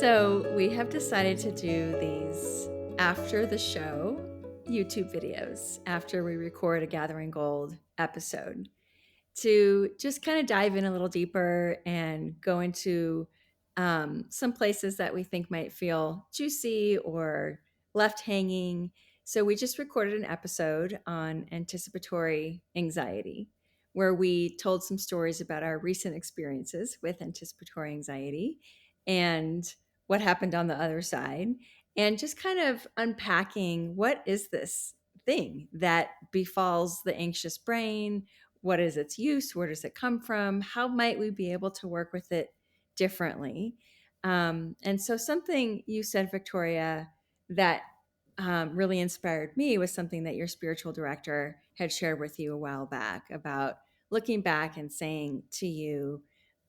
So we have decided to do these after the show YouTube videos after we record a Gathering Gold episode to just kind of dive in a little deeper and go into some places that we think might feel juicy or left hanging. So we just recorded an episode on anticipatory anxiety where we told some stories about our recent experiences with anticipatory anxiety and what happened on the other side, and just kind of unpacking what is this thing that befalls the anxious brain. What is its use? Where does it come from? How might we be able to work with it differently? And so, something you said, Victoria, that really inspired me was something that your spiritual director had shared with you a while back about looking back and saying to you,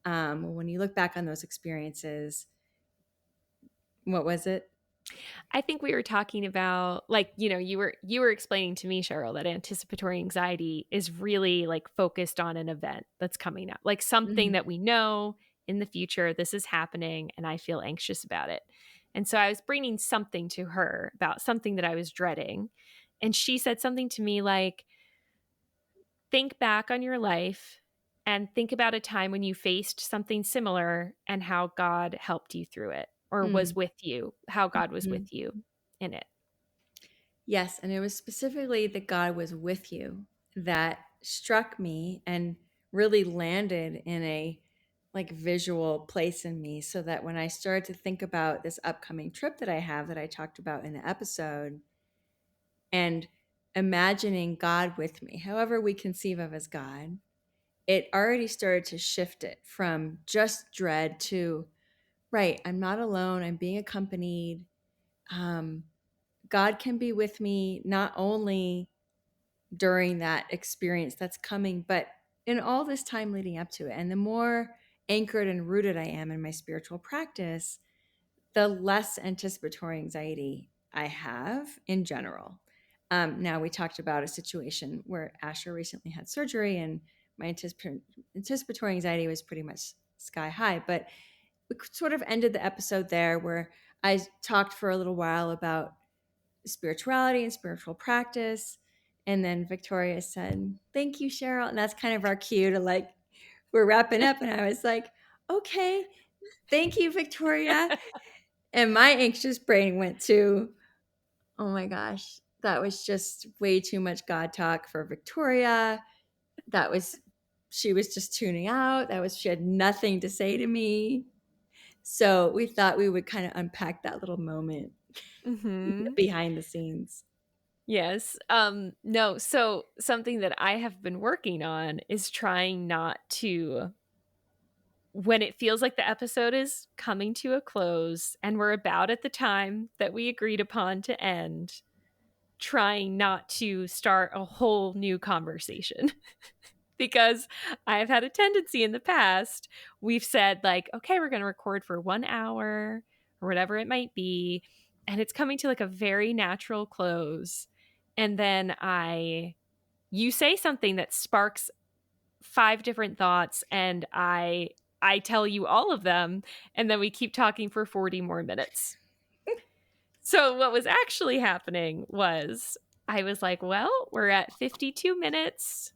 when you look back on those experiences, what was it? I think we were talking about you were explaining to me, Cheryl, that anticipatory anxiety is really like focused on an event that's coming up, like something Mhm. that we know in the future this is happening and I feel anxious about it. And so I was bringing something to her about something that I was dreading. And she said something to me like, think back on your life and think about a time when you faced something similar and how God helped you through it or was Mm. with you, how God was Mhm. with you in it. Yes, and it was specifically that God was with you that struck me and really landed in a like visual place in me, so that when I started to think about this upcoming trip that I have that I talked about in the episode and imagining God with me, however we conceive of as God, it already started to shift it from just dread to, right, I'm not alone, I'm being accompanied. Um, God can be with me not only during that experience that's coming, but in all this time leading up to it. And the more anchored and rooted I am in my spiritual practice, the less anticipatory anxiety I have in general. Now, we talked about a situation where Asher recently had surgery, and my anticipatory anxiety was pretty much sky high. But we sort of ended the episode there where I talked for a little while about spirituality and spiritual practice. And then Victoria said, "Thank you, Cheryl." And that's kind of our cue to like, we're wrapping up. And I was like, okay, thank you, Victoria. And my anxious brain went to, oh my gosh, that was just way too much God talk for Victoria. That was, she was just tuning out. She had nothing to say to me. So we thought we would kind of unpack that little moment Mhm. behind the scenes. Yes. No, so something that I have been working on is trying not to, when it feels like the episode is coming to a close and we're about at the time that we agreed upon to end, trying not to start a whole new conversation. Because I've had a tendency in the past, we've said like, okay, we're going to record for 1 hour or whatever it might be, and it's coming to like a very natural close. And then you say something that sparks five different thoughts, and I tell you all of them, and then we keep talking for 40 more minutes. So what was actually happening was I was like, well, we're at 52 minutes.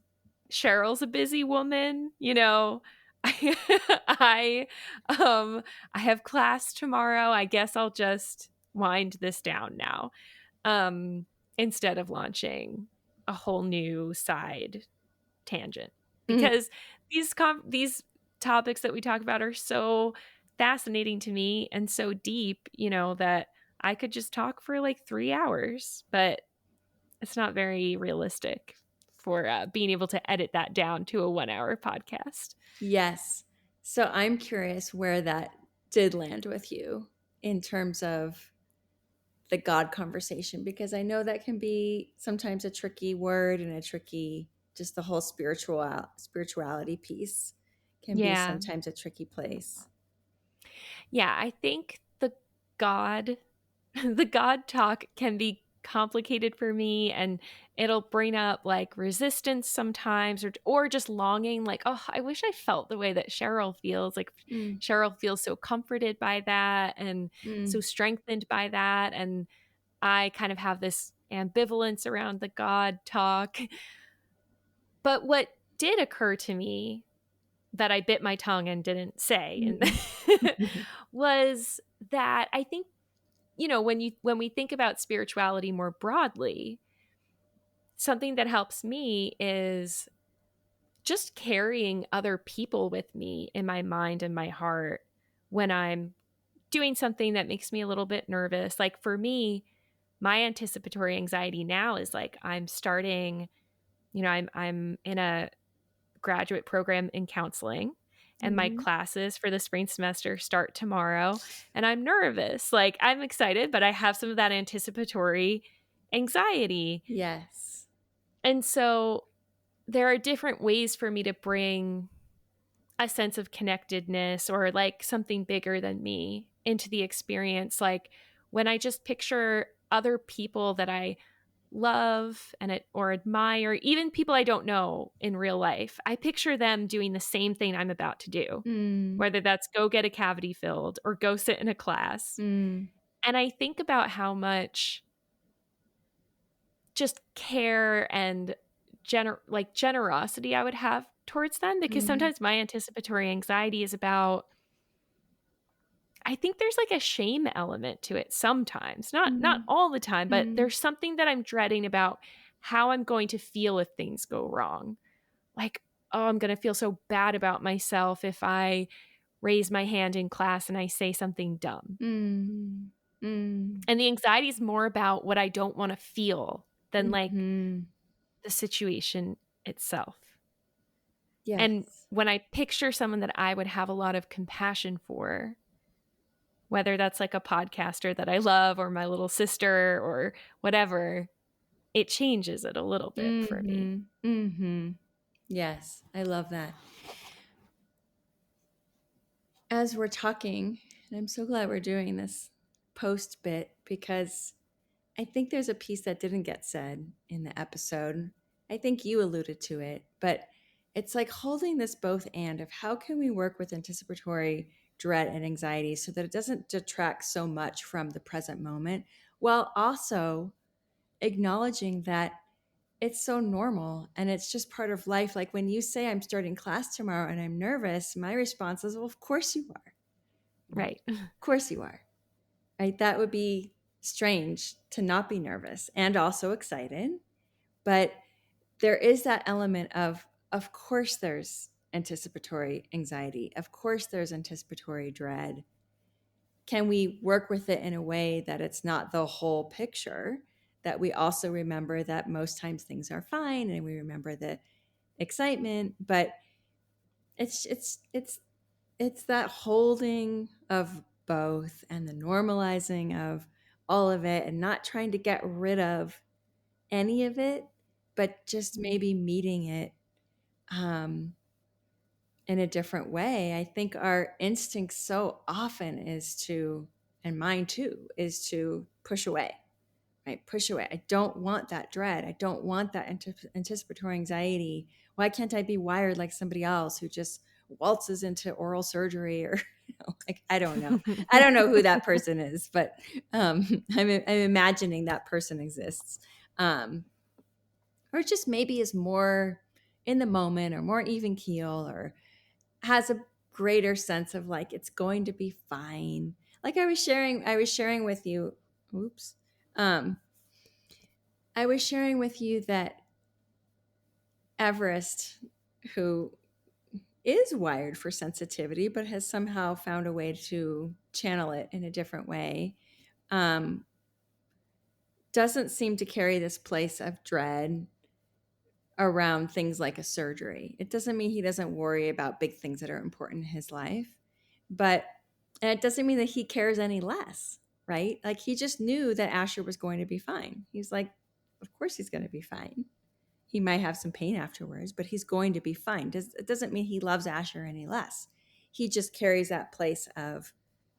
Cheryl's a busy woman, you know. I I have class tomorrow. I guess I'll just wind this down now. Um Instead of launching a whole new side tangent, Mm. because these topics that we talk about are so fascinating to me and so deep, that I could just talk for like 3 hours, but it's not very realistic for being able to edit that down to a 1 hour podcast. Yes. So I'm curious where that did land with you in terms of the God conversation, because I know that can be sometimes a tricky word and a tricky, just the whole spirituality piece can be Yeah. sometimes a tricky place. Yeah. I think the God, the God talk can be complicated for me, and it'll bring up like resistance sometimes, or just longing, like, oh, I wish I felt the way that Cheryl feels. Like Mm, Cheryl feels so comforted by that and so mm, strengthened by that, and I kind of have this ambivalence around the God talk. But what did occur to me that I bit my tongue and didn't say and mm, was that I think, when we think about spirituality more broadly, something that helps me is just carrying other people with me in my mind and my heart when I'm doing something that makes me a little bit nervous. Like for me, my anticipatory anxiety now is like I'm starting, I'm in a graduate program in counseling, and my mhm. classes for the spring semester start tomorrow, and I'm nervous. Like I'm excited, but I have some of that anticipatory anxiety. Yes. And so there are different ways for me to bring a sense of connectedness or like something bigger than me into the experience. Like when I just picture other people that I love or admire, even people I don't know in real life, I picture them doing the same thing I'm about to do, Mm, whether that's go get a cavity filled or go sit in a class. mm, And I think about how much just care and generosity I would have towards them, because mm, sometimes my anticipatory anxiety is about, I think there's like a shame element to it sometimes. Not mm, all the time, but mm, there's something that I'm dreading about how I'm going to feel if things go wrong. Like, oh, I'm going to feel so bad about myself if I raise my hand in class and I say something dumb. mm, mm, And the anxiety is more about what I don't want to feel than like mhm. the situation itself. And Yes. when I picture someone that I would have a lot of compassion for, whether that's like a podcaster that I love or my little sister or whatever, it changes it a little bit for me. Mhm, mhm. Yes, I love that. As we're talking, and I'm so glad we're doing this post bit because I think there's a piece that didn't get said in the episode. I think you alluded to it, but it's like holding this both and of how can we work with anticipatory dread and anxiety so that it doesn't detract so much from the present moment while also acknowledging that it's so normal and it's just part of life. Like when you say I'm starting class tomorrow and I'm nervous, my response is, well, of course you are. Right? Right. Of course you are. Right? That would be strange to not be nervous and also excited. But there is that element of course, there's anticipatory anxiety. Of course, there's anticipatory dread. Can we work with it in a way that it's not the whole picture? That we also remember that most times things are fine and we remember the excitement, but it's that holding of both and the normalizing of all of it and not trying to get rid of any of it, but just maybe meeting it um, in a different way. I think our instinct so often is to, and mine too, is to push away, right? Push away. I don't want that dread. I don't want that anticipatory anxiety. Why can't I be wired like somebody else who just waltzes into oral surgery or like I don't know. I don't know who that person is, but I'm imagining that person exists, um, or just maybe is more in the moment or more even keel or has a greater sense of like it's going to be fine. Like I was sharing with you. Oops. Um, I was sharing with you that Everest, who is wired for sensitivity, but has somehow found a way to channel it in a different way, um, doesn't seem to carry this place of dread around things like a surgery. It doesn't mean he doesn't worry about big things that are important in his life, but and it doesn't mean that he cares any less, right? Like he just knew that Asher was going to be fine. He's like, of course he's going to be fine. He might have some pain afterwards, but he's going to be fine. It doesn't mean he loves Asher any less. He just carries that place of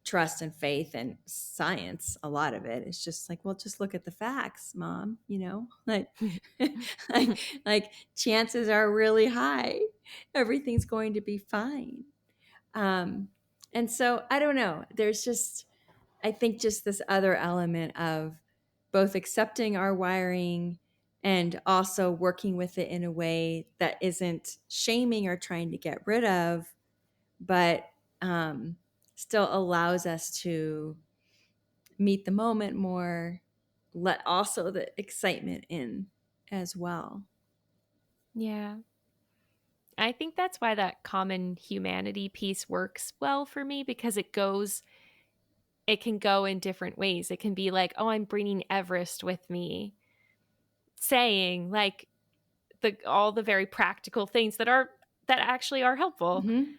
trust and faith and science. A lot of it is just like, well, just look at the facts, mom, like, like chances are really high everything's going to be fine. um and so I don't know, there's just, I think, just this other element of both accepting our wiring and also working with it in a way that isn't shaming or trying to get rid of, but um, still allows us to meet the moment more, let also the excitement in as well. Yeah. I think that's why that common humanity piece works well for me, because it can go in different ways. It can be like, oh, I'm bringing Everest with me, saying like all the very practical things that actually are helpful. Mm-hmm.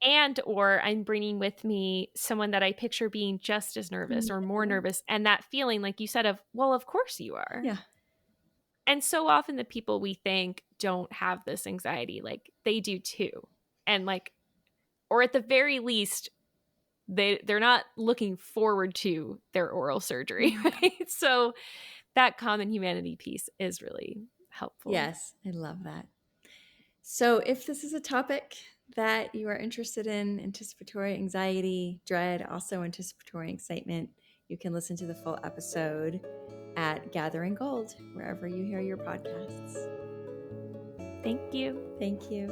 And or I'm bringing with me someone that I picture being just as nervous or more nervous, and that feeling, like you said, of, well, of course you are. Yeah. And so often the people we think don't have this anxiety, like they do too. And like, or at the very least, they're not looking forward to their oral surgery, Mm-hmm. right? So that common humanity piece is really helpful. Yes, I love that. So, if this is a topic that you are interested in, anticipatory anxiety, dread, also anticipatory excitement, you can listen to the full episode at Gathering Gold, wherever you hear your podcasts. Thank you. Thank you.